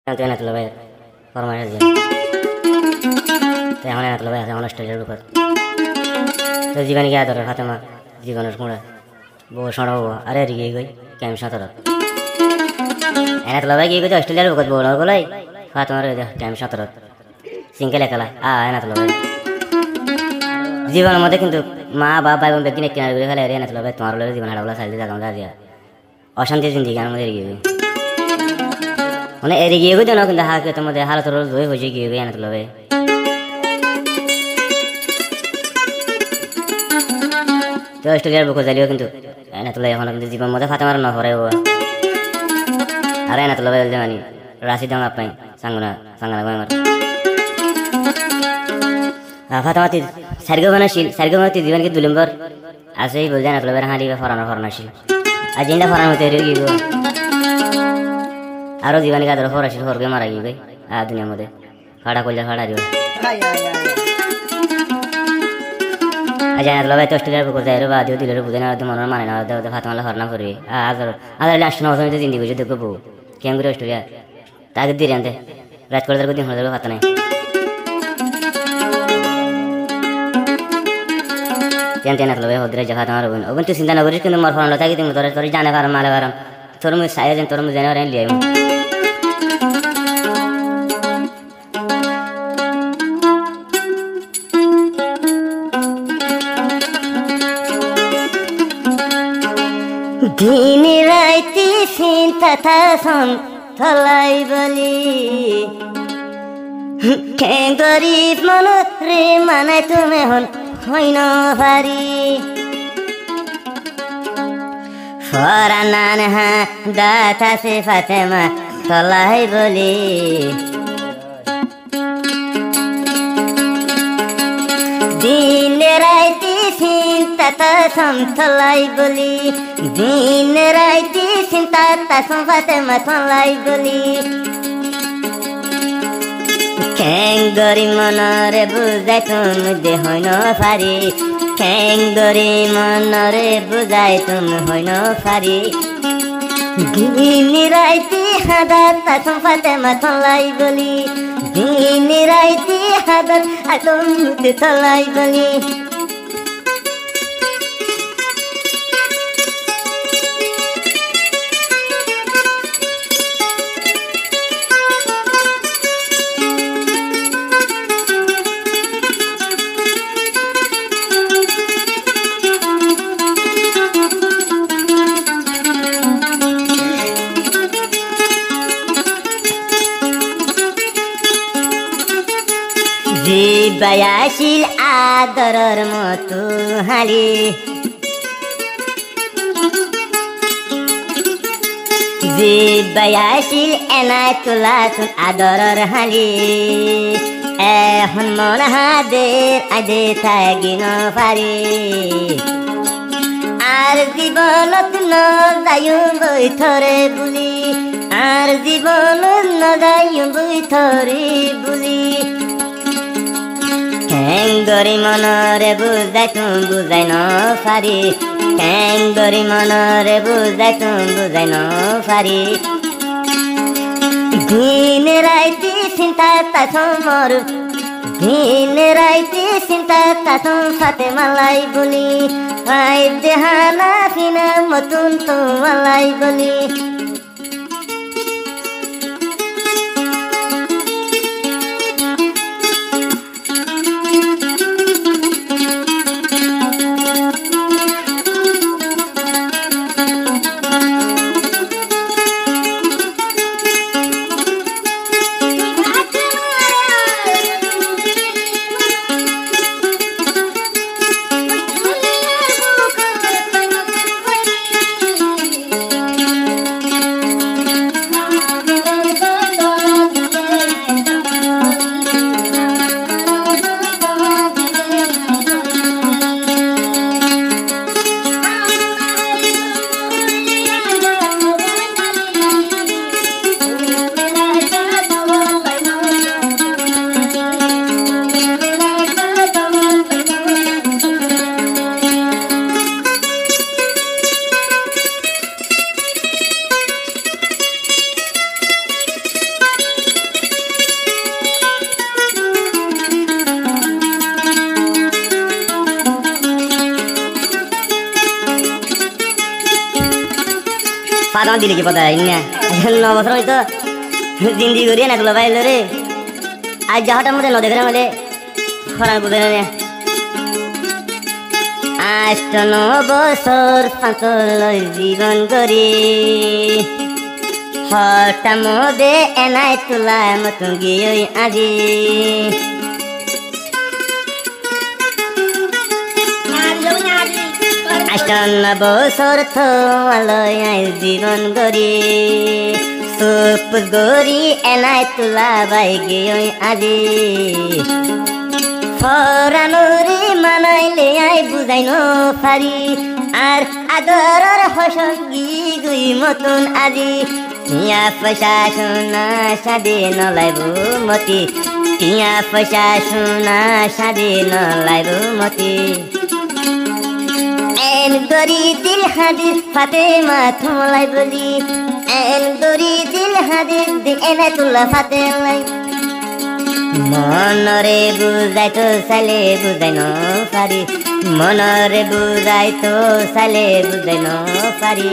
Nanti enak lah bayar, formalnya aja. Yang mana enak lah bayar, yang mana stage lupa. Terus jika nih ada orang Fatima, jika nurus muda, bawa sana bawa, ada di gigi, kayak misalnya terus. Enak lah bayar gigi itu stage lupa bawa orang gulai, Fatima ada kayak misalnya terus. Single kalah, enak lah bayar. Jika nama itu কিন্তু মা বাবা এবং ব্যক্তি নেই কিনারে খালে area না চলবে তোমার লোকের জীবন হারাবলা সাইলে জাগাম দিয়া অশান্তি জিন্দিগি আর মধ্যে এগিয়ে মানে এগিয়ে গিয়ে না কিন্তু হাকে তোমাদের হালত রোজ হয়ে হয়ে গিয়ে গিয়ে না চলবে তো অস্ট্রেলিয়ার বুক জালিও কিন্তু না চলে এখন কিন্তু জীবন মধ্যে ফাতে মারা না হরে ও আর না চলবে জানি রাশি দাম আপনি সাঙ্গনা সাঙ্গনা আমার ফাতেমাতি সার্গমাতি জীবনকে 2 নম্বর আসেই বল জানা তবে হালি ফরানাশিল আর জিন্দা ফরান হতে রেগি গো আরো জীবনকে আদর ফরাশিল ফরকে মারা গিয়ে দুনিয়ার মধ্যে ফাড়া কইলা ফাড়া দিও আজ জানা তবে তো অস্ট্রেলিয়ার বুক যায় রে বা দিও দিলে বুঝে না মনের মানে না ফাতেমালা ফরনা করবে আদর লাস্ট না হতে জিন্দি বুঝে দেখবো কেন করে অস্ট্রেলিয়া তাকে দিয়ে আনতে রাত করে দিন হয়ে যাবে ফাতে নাই Tiang-tiang nak lebih hodra jahat amaru pun. Open tu sinta nagori kena marfan lo tadi tengok tori jane karam mala karam. Torum saya dan torum jane orang liam. Dini raiti sinta tasam thalai bali. Keng garib manu re manai tu mehon. হইনো পারি ফরানান হা দাতাসে ফাতেমা তলাই বলি দিন রাইতি চিন্তা তাসম তলাই বলি দিন রাইতি চিন্তা তাসম ফাতেমা তলাই বলি কেংগরি মনরে বুঝাই তুমি দেহ হইন পারি কেংগরি মনরে বুঝাই তুমি হইন পারি দিন রাইতি হাদাত তাসম ফাতেমা তলাই বলি দিন রাইতি হাদাত আতম তলাই বলি জিবায়াশিল আদরর মতো হালি জিবায়াশিল এনায় তোলাতুন আদরর হালি এখন মন হাদের আদে থাকিন পারি আর জীবনত নজায়ু বৈথরে বুলি আর জীবনত নজায়ু বৈথরে বুলি কেংগরি মনরে বুঝাই তুমি বুঝাই ন পারি কেংগরি মনরে বুঝাই তুমি বুঝাই ন পারি দিন রাইতি চিন্তা তাসম মরু দিন রাইতি চিন্তা তাসম ফাতেমালাই বলি আই দেহানা কিনা মতুন তোমালাই বলি ফাদাম দিলে কি পতা না 9 বছর হইতো জিন্দি করিয়ে না তুলা বাইল রে আজ যাহাটার মধ্যে নদী ঘরে মধ্যে খরা বুঝে না 8 বছর সাঁতর জীবন করি হঠাৎ মধ্যে এনাই তুলা মতো গিয়ে আজি 8 বছর থলয় জীবন গরি সুপ গরি এনাই তুলা বাই গিয়ে আজি ফরানুরি মানাইলে আই বুঝাই পারি আর আদরের হসঙ্গী গুই মতন আজি টিয়া পয়সা সোনা সাদে নলাইব মতি টিয়া পয়সা সোনা সাদে নলাইব মতি এন গরি দিল হাদির ফাতেমা থমলাই বলি এন গরি দিল হাদির দিল এনে তুলা ফাতেমাই মনরে বুঝাই তো সালে বুঝাই ন পারি মনরে বুঝাই তো সালে বুঝাই ন পারি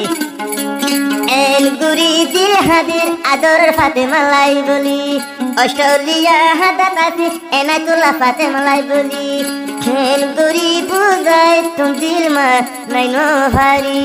এন গুরি দিল হাদির আদর ফাতেমালাই বলি অস্ট্রেলিয়া হাদাত আছে এনা তুলা ফাতেমালাই বলি এন গুরি বুঝাই তুমি দিল মা নাই ন পারি